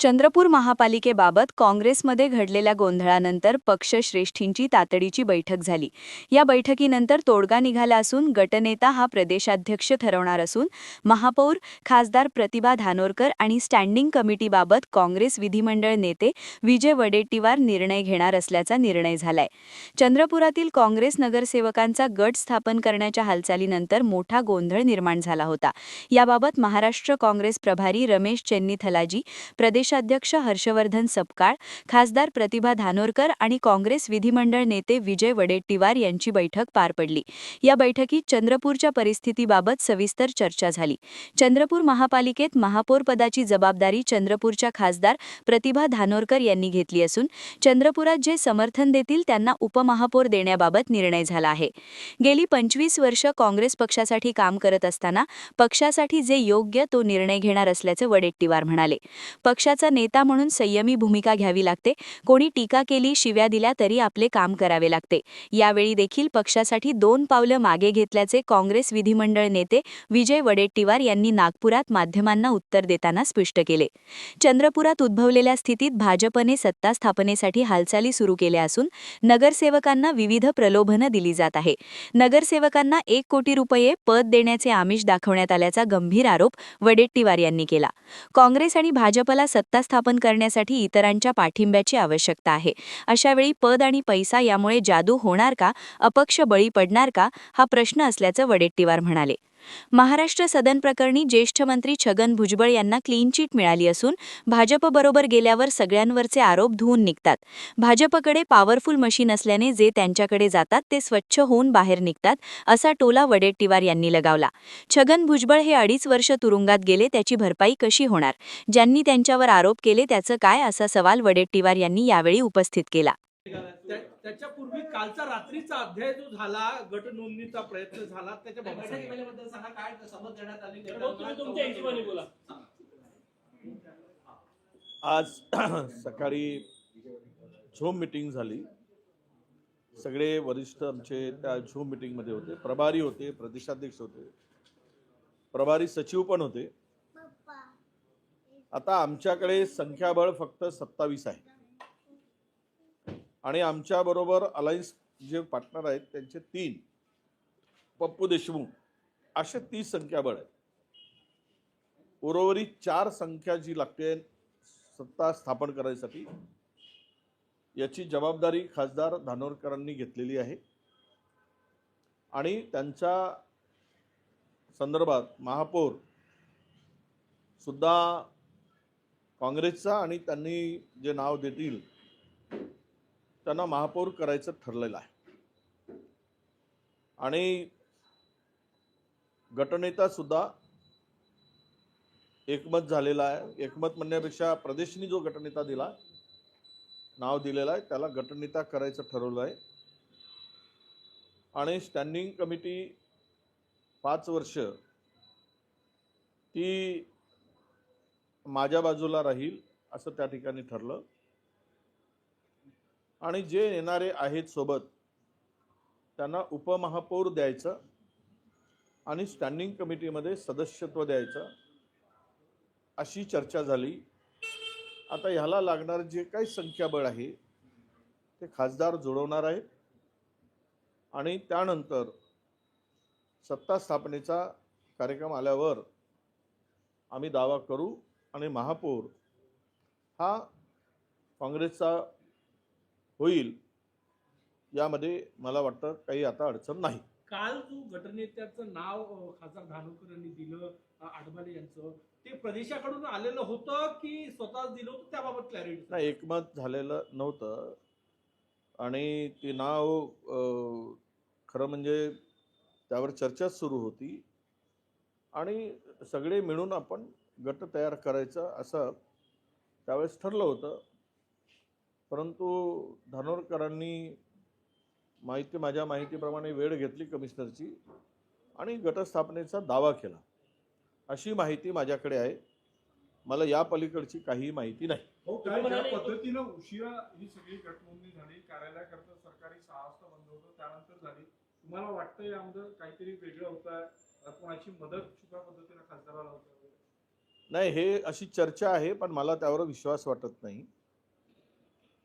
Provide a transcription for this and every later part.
चंद्रपूर महापालिकेबाबत काँग्रेसमध्ये घडलेल्या गोंधळानंतर पक्षश्रेष्ठींची तातडीची बैठक झाली। या बैठकीनंतर तोडगा निघाला असून गटनेता हा प्रदेशाध्यक्ष ठरवणार असून महापौर, खासदार प्रतिभा धानोरकर आणि स्टँडिंग कमिटीबाबत काँग्रेस विधिमंडळ नेते विजय वडेट्टीवार निर्णय घेणार असल्याचा निर्णय झालाय। चंद्रपुरातील काँग्रेस नगरसेवकांचा गट स्थापन करण्याच्या हालचालीनंतर मोठा गोंधळ निर्माण झाला होता। याबाबत महाराष्ट्र काँग्रेस प्रभारी रमेश चेन्नीथलाजी, प्रदेशाध्यक्ष हर्षवर्धन सपकाळ, खासदार प्रतिभा धानोरकर आणि काँग्रेस विधिमंडळ नेते विजय वडेट्टीवार यांची बैठक पार पडली। या बैठकीत चंद्रपूरच्या परिस्थितीबाबत सविस्तर चर्चा झाली। चंद्रपूर महापालिकेत महापौर पदाची जबाबदारी चंद्रपूरच्या खासदार प्रतिभा धानोरकर यांनी घेतली असून चंद्रपुरात जे समर्थन देतील त्यांना उपमहापौर देण्याबाबत निर्णय झाला आहे। गेली 25 वर्ष काँग्रेस पक्षासाठी काम करत असताना पक्षासाठी जे योग्य तो निर्णय घेणार असल्याचे वडेट्टीवार म्हणाले। पक्षाचा नेता म्हणून संयमी भूमिका घ्यावी लागते। कोणी टीका केली, शिव्या दिल्या तरी आपले काम करावे लागते। यावेळी देखील पक्षासाठी 2 पावलं मागे घेतल्याचे काँग्रेस विधिमंडळ नेते विजय वडेट्टीवार यांनी नागपुरात माध्यमांना उत्तर देताना स्पष्ट केले। चंद्रपुरात उद्भवलेल्या स्थितीत भाजपने सत्ता स्थापनेसाठी हालचाली सुरू केल्या असून नगरसेवकांना विविध प्रलोभनं दिली जात आहे। नगरसेवकांना 1 कोटी रुपये पद देण्याचे आमिष दाखवण्यात आल्याचा गंभीर आरोप वडेट्टीवार यांनी केला। काँग्रेस आणि भाजपला सत्ता स्थापन करण्यासाठी इतरांच्या पाठिंब्याची आवश्यकता आहे। अशावेळी पद आणि पैसा यामुळे जादू होणार का, अपक्ष बळी पडणार का, हा प्रश्न असल्याचं वडेट्टीवार म्हणाले। महाराष्ट्र सदन प्रकरणी ज्येष्ठ मंत्री छगन भुजबळ यांना क्लीन चिट मिळाली असून भाजपबरोबर गेल्यावर सगळ्यांवरचे आरोप धुवून निघतात। भाजपकडे पॉवरफुल मशीन असल्याने जे त्यांच्याकडे जातात ते स्वच्छ होऊन बाहेर निघतात, असा टोला वडेट्टीवार यांनी लगावला। छगन भुजबळ हे 2.5 वर्ष तुरुंगात गेले, त्याची भरपाई कशी होणार? ज्यांनी त्यांच्यावर आरोप केले त्याचं काय, असा सवाल वडेट्टीवार यांनी यावेळी उपस्थित केला। त्याच्यापूर्वी कालचा रात्रीचा अध्याय जो झाला, गट नोंदणीचा प्रयत्न झाला, त्याच्या बैठकीबद्दल सांगा, काय समज देण्यात आली? तुम्ही तुमच्या हिशोबाने बोला। आज सकाळी झूम मीटिंग झाली। सगळे वरिष्ठ आमचे त्या झूम मीटिंग मध्ये होते। प्रभारी होते, प्रदेशाध्यक्ष होते, प्रभारी सचिव पण होते। आता आमच्याकडे संख्याबळ फक्त 27 आहे आणि आमच्या बरोबर अलायन्स जे पार्टनर आहेत त्यांचे 3, पप्पू देशमुख, असे 30 संख्याबळ आहे। उर्वरित 4 संख्या जी लागते सत्ता स्थापन करायसाठी, याची जबाबदारी खासदार धानोरकरांनी घेतलेली आहे आणि त्यांच्या संदर्भात महापौर सुद्धा काँग्रेसचा आणि त्यांनी जे नाव देतील त्यांना महापौर करायचं ठरलेलं आहे आणि गटनेता सुद्धा एकमत झालेला आहे। एकमत म्हणण्यापेक्षा प्रदेशनी जो गटनेता दिला, नाव दिलेला आहे, त्याला गटनेता करायचं ठरवलं आहे आणि स्टँडिंग कमिटी 5 वर्ष ती माझ्या बाजूला राहील असं त्या ठिकाणी ठरलं आणि जे येणारे आहेत सोबत त्यांना उपमहापौर द्यायचं आणि स्टँडिंग कमिटीमध्ये सदस्यत्व द्यायचं, अशी चर्चा झाली। आता ह्याला लागणार जे काही संख्याबळ आहे ते खासदार जुळवणार आहेत आणि त्यानंतर सत्ता स्थापनेचा कार्यक्रम आल्यावर आम्ही दावा करू आणि महापौर हा काँग्रेसचा होईल, यामध्ये मला वाटतं काही आता अडचण नाही। काल जो गटनेत्याचं नाव खासदार धानोरकर यांनी दिलं, आडमाले यांचं, ते प्रदेशाकडून आलेलं होतं की स्वतःच दिलं होतं, त्याबाबत क्लॅरिटी नाही, एकमत झालेलं नव्हतं आणि ते नाव खरं म्हणजे त्यावर चर्चा सुरू होती आणि सगळे मिळून आपण गट तयार करायचं असं त्यावेळेस ठरलं होतं, परंतु धानोरकरांनी माझ्या माहितीप्रमाणे वेळ घेतली कमिशनरची आणि गटस्थापनेचा दावा केला, अशी माहिती माझ्याकडे आहे। मला या पलीकडची काही माहिती नाही। पद्धतीने उशिरा ही सगळी गटनोंदणी झाली, कार्यालयाकरता सरकारी 6 वाजता बंद होतं, त्यानंतर झाली। तुम्हाला वाटतं यामध्ये काहीतरी वेगळं होतं, कोणाची मदत छुप्या पद्धतीने खासदाराला होतं? नाही, हे अशी चर्चा आहे, पण मला त्यावर विश्वास वाटत नाही.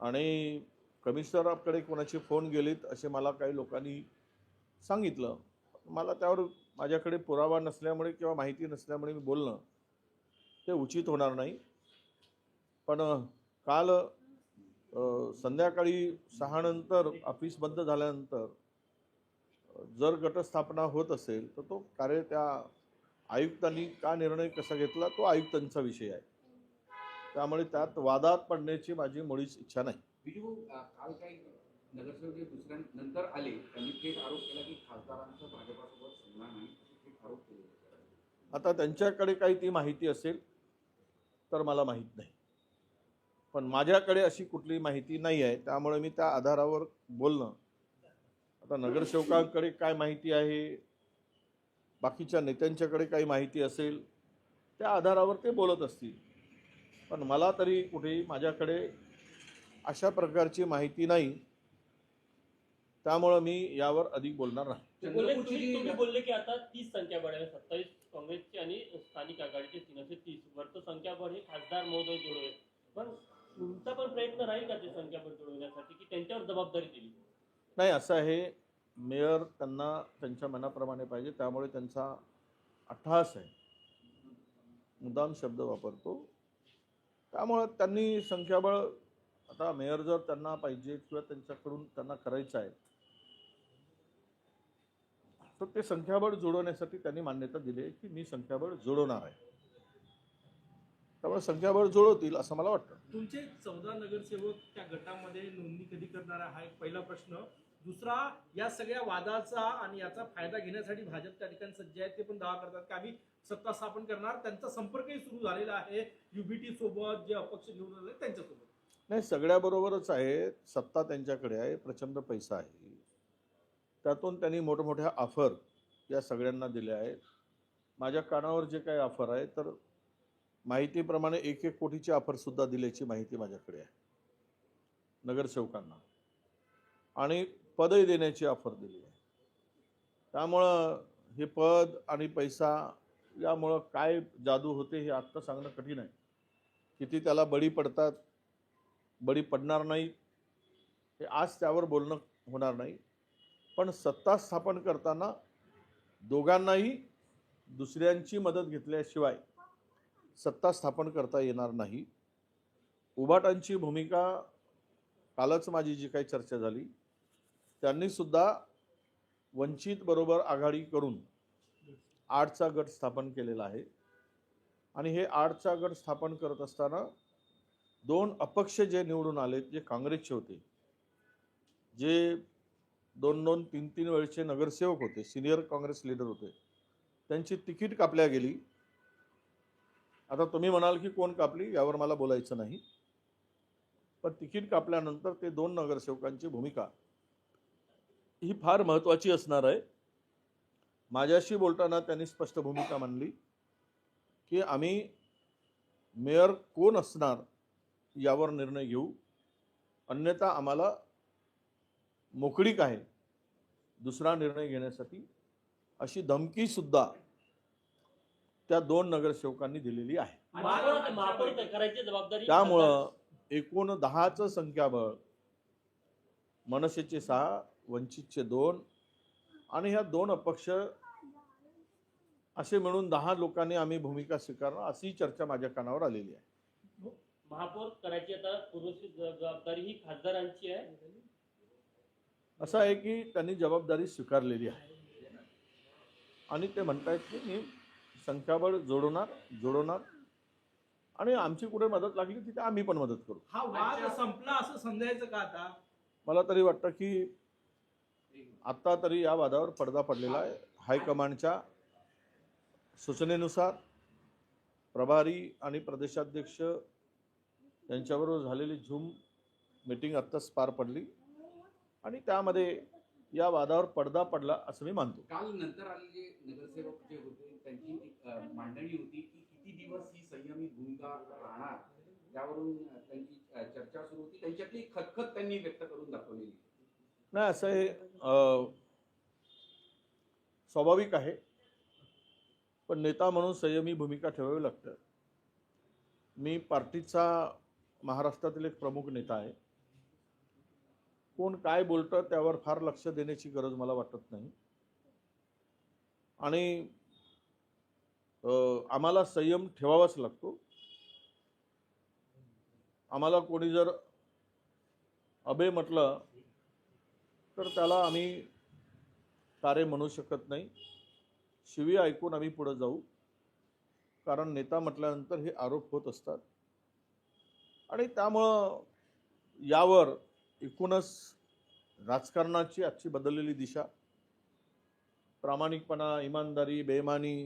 आणि कमिशनराकडे कोणाचे फोन गेलेत असे मला काही लोकांनी सांगितलं. मला त्यावर माझ्याकडे पुरावा नसल्यामुळे किंवा माहिती नसल्यामुळे मी बोलणं ते उचित होणार नाही. पण काल संध्याकाळी 6 नंतर ऑफिस बंद झाल्यानंतर जर गटस्थापना होत असेल तर तो कार्य त्या आयुक्तांनी का निर्णय कसा घेतला तो आयुक्तांचा विषय आहे. त्यामुळे त्यात वादात पडण्याची माझी मुळीच इच्छा नाही. विजू काल काही नगरसेवक जे दुसऱ्या नंतर आले त्यांनी थेट आरोप केला की खासदारांचा भाजपासोबत संबंध नाही, थेट आरोप केले. आता त्यांच्याकडे काही ती माहिती असेल तर मला माहीत नाही, पण माझ्याकडे अशी कुठली माहिती नाही आहे. त्यामुळे मी त्या आधारावर बोलणं, आता नगरसेवकांकडे काय माहिती आहे, बाकीच्या नेत्यांच्याकडे काही माहिती असेल त्या आधारावर ते बोलत असतील. पण मला तरी कुठेही माझ्याकडे अशा प्रकारची माहिती नाही. त्यामुळं मी यावर अधिक बोलणार नाही. तुम्ही बोलले की आता 30 संख्याबळ आहे, 27 काँग्रेसचे आणि स्थानिक आघाडीचे 3 असे 30 वरचं संख्याबळ हे खासदार महोदय जोडवे. पण तुमचा पण प्रयत्न राहील का ते संख्याबळ जोडवण्यासाठी की त्यांच्यावर जबाबदारी दिली? नाही, असं आहे, मेयर त्यांना त्यांच्या मनाप्रमाणे पाहिजे, त्यामुळे त्यांचा अट्टहास आहे, मुद्दाम शब्द वापरतो. त्यामुळं त्यांनी संख्याबळ, आता मेयर जर त्यांना पाहिजे किंवा त्यांच्याकडून त्यांना करायचं आहे तर ते संख्याबळ जोडवण्यासाठी त्यांनी मान्यता दिली आहे की मी संख्याबळ जोडवणार आहे. त्यामुळे संख्याबळ जुळवतील असं मला वाटतं. तुमचे 14 नगरसेवक त्या गटामध्ये नोंदणी कधी करणार आहे हा एक पहिला प्रश्न. दुसरा, या सगळ्या वादाचा आणि याचा फायदा घेण्यासाठी भाजप त्या ठिकाणी सज्ज आहे. ते पण दावा करतात की आम्ही सत्ता स्थापन करणार. त्यांचा संपर्कही सुरू झालेला आहे युबीटी सोबत, जे अपक्ष निवडून आले त्यांच्यासोबत. नाही, सगळ्याबरोबरच आहे. सत्ता त्यांच्याकडे आहे, प्रचंड पैसा आहे. त्यातून त्यांनी मोठमोठ्या ऑफर या सगळ्यांना दिल्या आहेत. माझ्या कानावर जे काही ऑफर आहे तर माहितीप्रमाणे 1-1 कोटीची ऑफरसुद्धा दिल्याची माहिती माझ्याकडे आहे नगरसेवकांना, आणि पदही देण्याची ऑफर दिली आहे. त्यामुळं हे पद आणि पैसा यामुळं काय जादू होते हे आत्ता सांगणं कठीण आहे. किती त्याला बळी पडतात, बळी पडणार नाही, हे आज त्यावर बोलणं होणार नाही. पण सत्ता स्थापन करताना दोघांनाही दुसऱ्यांची मदत घेतल्याशिवाय सत्ता स्थापन करता येणार नाही. उभाटांची भूमिका, कालच माझी जी काही चर्चा झाली, त्यांनीसुद्धा वंचित बरोबर आघाडी करून 8चा गट स्थापन केलेला आहे. आणि हे 8चा गट स्थापन करत असताना 2 अपक्ष जे निवडून आले, जे काँग्रेसचे होते, जे 2-2, 3-3 वेळचे नगरसेवक होते, सिनियर काँग्रेस लीडर होते, त्यांची तिकीट कापल्या गेली. आता तुम्ही म्हणाल की कोण कापली, यावर मला बोलायचं नाही. पण तिकीट कापल्यानंतर ते 2 नगरसेवकांची भूमिका ही फार महत्त्वाची असणार आहे. माझ्याशी बोलताना त्यांनी स्पष्ट भूमिका मांडली की आम्ही मेयर कोण असणार यावर निर्णय घेऊ, अन्यथा आम्हाला मोकळीक आहे दुसरा निर्णय घेण्यासाठी, अशी धमकीसुद्धा त्या 2 नगरसेवकांनी दिलेली आहे. महापौर करायची जबाबदारी. त्यामुळं एकूण 10चं संख्याबळ, मनसेचे 6, वंचितचे 2 आणि ह्या 2 अपक्ष असे मिळून 10 लोकांनी आम्ही भूमिका स्वीकारणार, अशी चर्चा माझ्या कानावर आलेली आहे. महापौर करायची आता पुरेशी जबाबदारी ही खासदारांची आहे. असं आहे की त्यांनी जबाबदारी स्वीकारलेली आहे आणि ते म्हणतायत की मी संख्याबळ जोडवणार आणि आमची कुठे मदत लागली तिथे आम्ही पण मदत करू. हा वाद संपला असं समजायचं का आता? मला तरी वाटतं की आत्ता तरी या वादावर पडदा पडलेला आहे. हायकमांडच्या सूचनेनुसार प्रभारी आणि प्रदेशाध्यक्ष यांच्याबरोबर झालेली झूम मीटिंग आत्ताच पार पडली आणि त्यामध्ये या वादावर पडदा पडला असं मी मानतो. काल नंतर आलेले नगरसेवक जे होते त्यांची मांडणी होती की किती दिवस ही संयमित भूमिका राहणार, त्यावरून त्यांची चर्चा सुरू होती. त्यांच्यातली खतखत त्यांनी व्यक्त करून दाखवलेली. नाही, असं हे स्वाभाविक आहे, पण नेता म्हणून संयमी भूमिका ठेवावी लागतं. मी पार्टीचा महाराष्ट्रातील एक प्रमुख नेता आहे. कोण काय बोलतं त्यावर फार लक्ष देण्याची गरज मला वाटत नाही. आणि आम्हाला संयम ठेवावाच लागतो. आम्हाला कोणी जर अबे म्हटलं तर त्याला आम्ही तारे म्हणू शकत नाही. शिवी ऐकून आम्ही पुढे जाऊ, कारण नेता म्हटल्यानंतर हे आरोप होत असतात. आणि त्यामुळं यावर एकूणच राजकारणाची आजची बदललेली दिशा, प्रामाणिकपणा, इमानदारी, बेईमानी,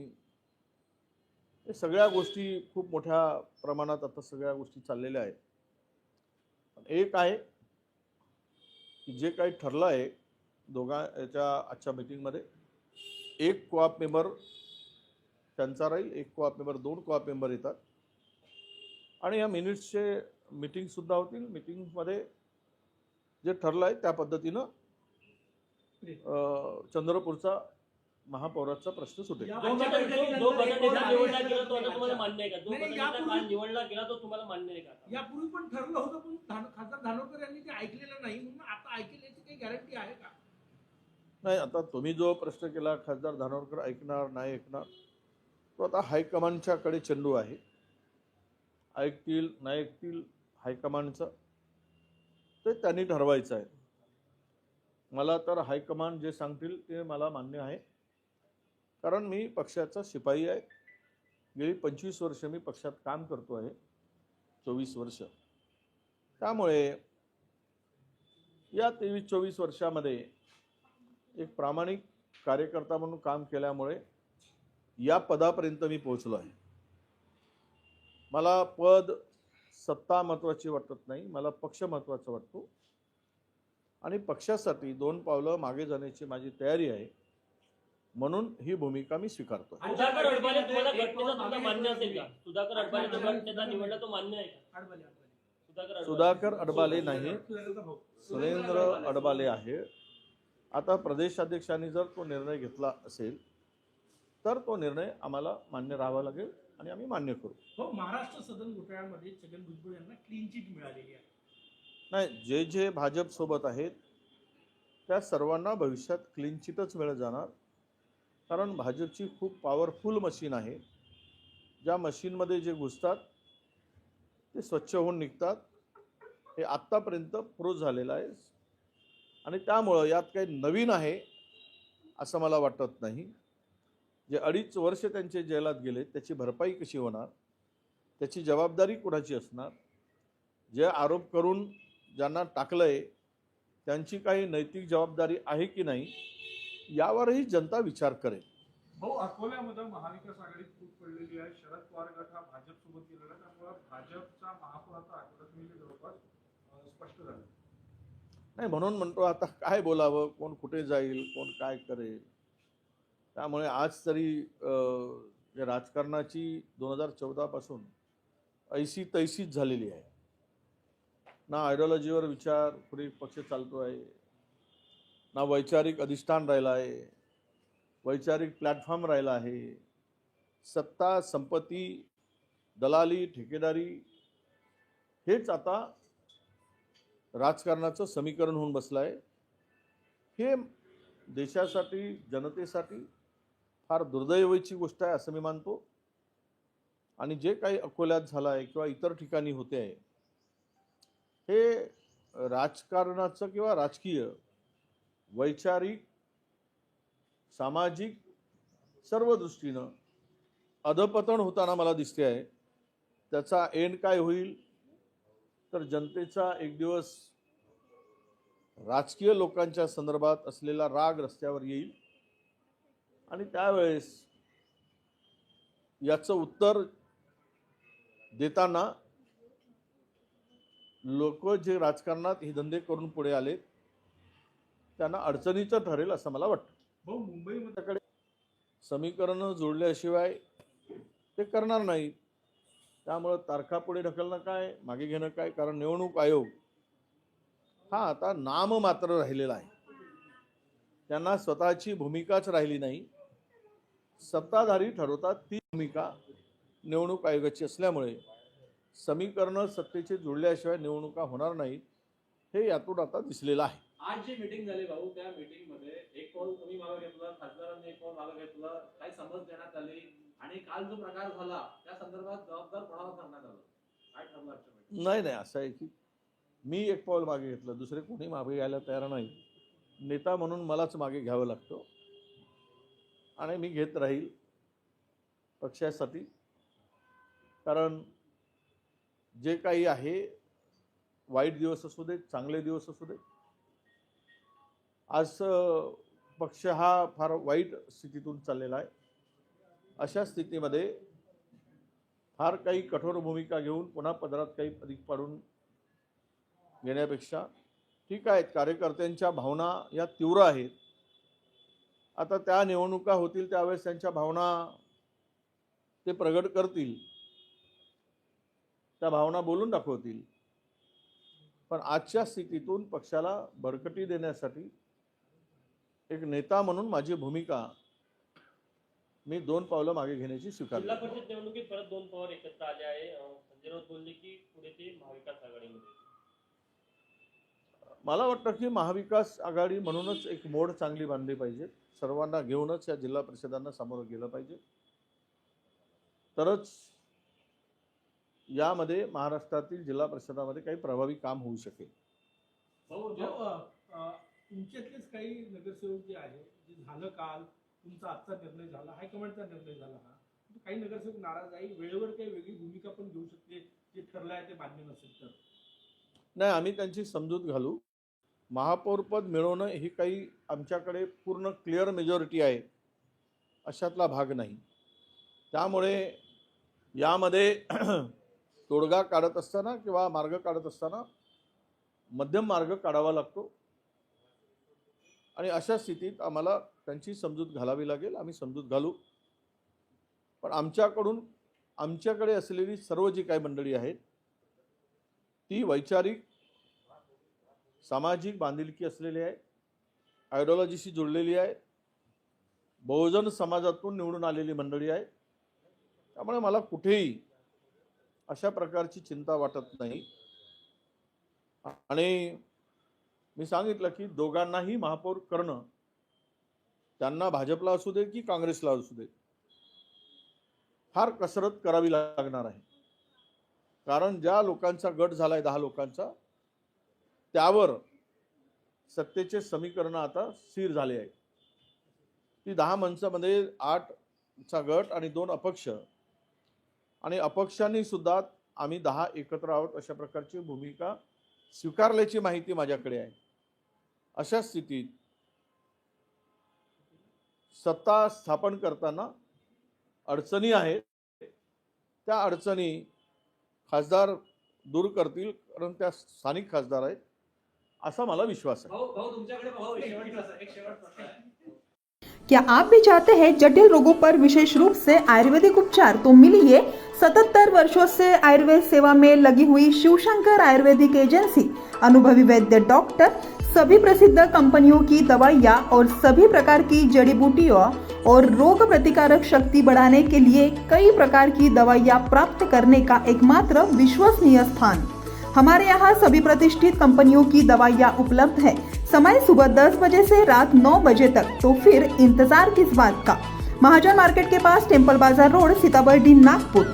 हे सगळ्या गोष्टी खूप मोठ्या प्रमाणात आता सगळ्या गोष्टी चाललेल्या आहेत. पण एक आहे की जे काही ठरलं आहे याच्या आजच्या मीटिंगमध्ये, एक कोऑप मेंबर त्यांचा राहील, एक कोऑप मेंबर, 2 कोऑप मेंबर येतात. आणि या मिनिट्सचे मीटिंगसुद्धा होतील. मीटिंगमध्ये जे ठरलं आहे त्या पद्धतीनं चंद्रपूरचा महापौराचा प्रश्न सुटेल. या- जो गटनेता निवडला गेला तो आता तुम्हाला मान्य आहे का? जो नाही, गटनेता यापूर्वी- काल निवडला गेला तो तुम्हाला मान्य आहे का? यापूर्वी पण ठरलं होतं, पण खासदार धानोरकर यांनी ते ऐकलेलं नाही, म्हणून आता ऐकेल याची काही गॅरंटी आहे का? नाही, आता तुम्ही जो प्रश्न केला खासदार धानोरकर ऐकणार नाही ऐकणार, तो आता हायकमांडच्याकडे चेंडू आहे. ऐकतील नाही ऐकतील हायकमांडचं ते त्यांनी ठरवायचं आहे. मला तर हायकमांड जे सांगतील ते मला मान्य आहे, कारण मी पक्षाचा शिपाई आहे. गेली 25 वर्ष मी पक्षात काम करतो आहे, 24 वर्ष. त्यामुळे या 23-24 वर्षामध्ये एक प्रामाणिक कार्यकर्ता म्हणून काम केल्यामुळे या पदापर्यंत मी पोहोचलो आहे. मला पद, सत्ता महत्त्वाची वाटत नाही, मला पक्ष महत्त्वाचा वाटतो. आणि पक्षासाठी 2 पावलं मागे जाण्याची माझी तयारी आहे, म्हणून ही भूमिका मी स्वीकारतो. सुधाकर अडबाले तुम्हाला गटनेता तुम्हाला मान्य असेल का? सुधाकर अडबाले जो गटनेता निवडला तो मान्य आहे का? आडबाले. सुधाकर अडबाले नाही, सुधाकरचा भाऊ. सुरेंद्र अडबाले आहे. आता प्रदेशाध्यक्षांनी जर तो निर्णय घेतला असेल तर तो निर्णय आम्हाला मान्य राहावा लागेल आणि आम्ही मान्य करू. हो, महाराष्ट्र सदन घोटाळ्यामध्ये छगन भुजबळ यांना क्लीन चिट मिळालेली आहे. नाही, जे जे भाजपसोबत आहेत त्या सर्वांना भविष्यात क्लीन चिटच मिळत जाणार, कारण भाजपची खूप पॉवरफुल मशीन आहे. ज्या मशीनमध्ये जे घुसतात ते स्वच्छ होऊन निघतात. हे आत्तापर्यंत प्रूव्ह झालेलं आहे. आणि त्यामुळं यात काही नवीन आहे असं मला वाटत नाही. जे 2.5 वर्ष त्यांचे जेलात गेले त्याची भरपाई कशी होणार, त्याची जबाबदारी कुणाची असणार, जे आरोप करून ज्यांना टाकलंय त्यांची काही नैतिक जबाबदारी आहे की नाही, यावरही जनता विचार करेल. भाऊ, अकोल्यामध्ये महाविकास आघाडीत फूट पडलेली आहे. शरद पवार गट हा भाजपसोबत गेलेला, त्यामुळे भाजपचा महापौराचा आठवड्यात म्हणजे जवळपास स्पष्ट झालं. नाही, म्हणून म्हणतो आता काय बोलावं, कोण कुठे जाईल, कोण काय करेल. त्यामुळे आज तरी जे राजकारणाची 2014 पासून ऐशी तैशीच झालेली आहे. ना आयडिओलॉजीवर विचार पुढे पक्ष चालतो आहे, ना वैचारिक अधिष्ठान राहिला आहे, वैचारिक प्लॅटफॉर्म राहिला आहे. सत्ता, संपत्ती, दलाली, ठेकेदारी हेच आता राजकारणाचं समीकरण होऊन बसलं आहे. हे देशासाठी, जनतेसाठी फार दुर्दैवाची गोष्ट आहे असं मी मानतो. आणि जे काही अकोल्यात झालं आहे किंवा इतर ठिकाणी होते आहे, हे राजकारणाचं किंवा राजकीय, वैचारिक, सामाजिक सर्व दृष्टीनं अधपतन होताना मला दिसते आहे. त्याचा एंड काय होईल तर जनतेचा एक दिवस राजकीय लोकांच्या संदर्भात असलेला राग रस्त्यावर येईल आणि त्यावेळेस याचं उत्तर देताना लोक जे राजकारणात हे धंदे करून पुढे आले त्यांना अडचणीचं ठरेल असं मला वाटतं. भाऊ, मुंबईमध्ये समीकरणं जोडल्याशिवाय ते करणार नाही. त्यामुळं तारखा पुढे ढकलणं काय, मागे घेणं काय, कारण निवडणूक आयोग हा आता नाम मात्र राहिलेला आहे. त्यांना स्वतःची भूमिकाच राहिली नाही. सत्ताधारी ठरवतात ती भूमिका निवडणूक आयोगाची असल्यामुळे समीकरणं सत्तेचे जुळल्याशिवाय निवडणुका होणार नाहीत हे यातून आता दिसलेलं आहे. आज जी मीटिंग झाली भाऊ, त्या मीटिंग मध्ये एक पाऊल तुम्ही मागे घेतलं, खासदारांनी एक पाऊल मागे घेतलं, काही समज देण्यात आली आणि काल जो प्रकार झाला त्या संदर्भात जबाबदार कोणाला करण्यात आलं, काय ठरलं आजच्या meeting? नाही असं आहे की मी एक पाऊल मागे घेतलं, दुसरे कोणी मागे घ्यायला तयार नाही. नेता म्हणून मलाच मागे घ्यावं लागतं आणि मी घेत राहील पक्षासाठी. कारण जे काही आहे, वाईट दिवस असू देत, चांगले दिवस असू देत, आज पक्ष हा फार वाईट स्थितीतून चाललेला आहे. अशा स्थितीमध्ये फार काही कठोर भूमिका घेऊन पुन्हा पदरात काही अधिक पाडून घेण्यापेक्षा ठीक आहेत, कार्यकर्त्यांच्या भावना या तीव्र आहेत. आता त्या निवडणुका होतील त्यावेळेस त्यांच्या भावना ते प्रगट करतील, त्या भावना बोलून दाखवतील. पण आजच्या स्थितीतून पक्षाला बळकटी देण्यासाठी एक नेता म्हणून माझी भूमिका मी 2 पावलं मागे घेण्याची स्वीकारली. जिल्हा परिषद निवडणुकीत परत 2 पवार एकत्र आले आहे. संजय राऊत बोलले की पुढे ते महाविकास आघाडीमध्ये. मला वाटतं की महाविकास आघाडी म्हणूनच एक मोड चांगली बांधली पाहिजे. सर्वांना घेऊनच या जिल्हा परिषदांना सामोरं गेलं पाहिजे. तरच यामध्ये महाराष्ट्रातील जिल्हा परिषदामध्ये काही प्रभावी काम होऊ शकेल. भाऊ, तुमच्यातलेच काही नगरसेवक जे आहे, जे झालं काल, तुमचा आजचा निर्णय झाला, हायकमांडचा निर्णय झाला, हा काही नगरसेवक नाराज आहे, वेळेवर काही वेगळी भूमिका पण घेऊ शकते, जे ठरलं आहे ते मान्य नसेल तर. नाही, आम्ही त्यांची समजूत घालू. महापौरपद मिळवणं ही काही आमच्याकडे पूर्ण क्लिअर मेजॉरिटी आहे अशातला भाग नाही. त्यामुळे यामध्ये तोडगा काढत असताना किंवा मार्ग काढत असताना मध्यम मार्ग काढावा लागतो आणि अशा स्थितीत आम्हाला त्यांची समजूत घालावी लागेल. आम्ही समजूत घालू. पण आमच्याकडे असलेली सर्व जी काही मंडळी आहेत ती वैचारिक सामाजिक बांधिलकी असलेली आहे, आयडिओलॉजीशी जुळलेली आहे, बहुजन समाजातून निवडून आलेली मंडळी आहे. त्यामुळे मला कुठेही अशा प्रकारची चिंता वाटत नाही. आणि मी सांगितलं की दोघांनाही महापौर करणं, त्यांना भाजपला असू दे की काँग्रेसला असू दे, फार कसरत करावी लागणार आहे. कारण ज्या लोकांचा गट झालाय 10 लोकांचा, त्यावर सत्तेचे समीकरण आता स्थिर झाले आहे. ती 10 माणसामध्ये 8चा गट आणि 2 अपक्ष, आणि अपक्षांनी सुद्धा आम्ही 10 एकत्र आहोत अशा प्रकारची भूमिका स्वीकारल्याची माहिती माझ्याकडे आहे. अशा स्थितीत सत्ता स्थापन करताना अडचणी आहेत, त्या अडचणी खासदार दूर करतील, कारण त्या स्थानिक खासदार आहेत असा मला विश्वास आहे. भाऊ तुमच्याकडे भाऊ एक शेवट प्रश्न आहे. क्या आप भी चाहते हैं जटिल रोगों पर विशेष रूप से आयुर्वेदिक उपचार? तो मिलिए 77 वर्षों से आयुर्वेद सेवा में लगी हुई शिवशंकर आयुर्वेदिक एजेंसी। अनुभवी वैद्य डॉक्टर, सभी प्रसिद्ध कंपनियों की दवाइयाँ और सभी प्रकार की जड़ी बूटियों और रोग प्रतिकारक शक्ति बढ़ाने के लिए कई प्रकार की दवाइयाँ प्राप्त करने का एकमात्र विश्वसनीय स्थान। हमारे यहाँ सभी प्रतिष्ठित कंपनियों की दवाइयाँ उपलब्ध है। समय सुबह 10 बजे से रात 9 बजे तक, तो फिर इंतजार किस बात का। महाजन मार्केट के पास टेम्पल बाजार रोड, सीताबर्डी, नागपुर।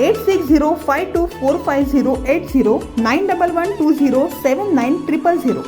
8605245080 9112079000।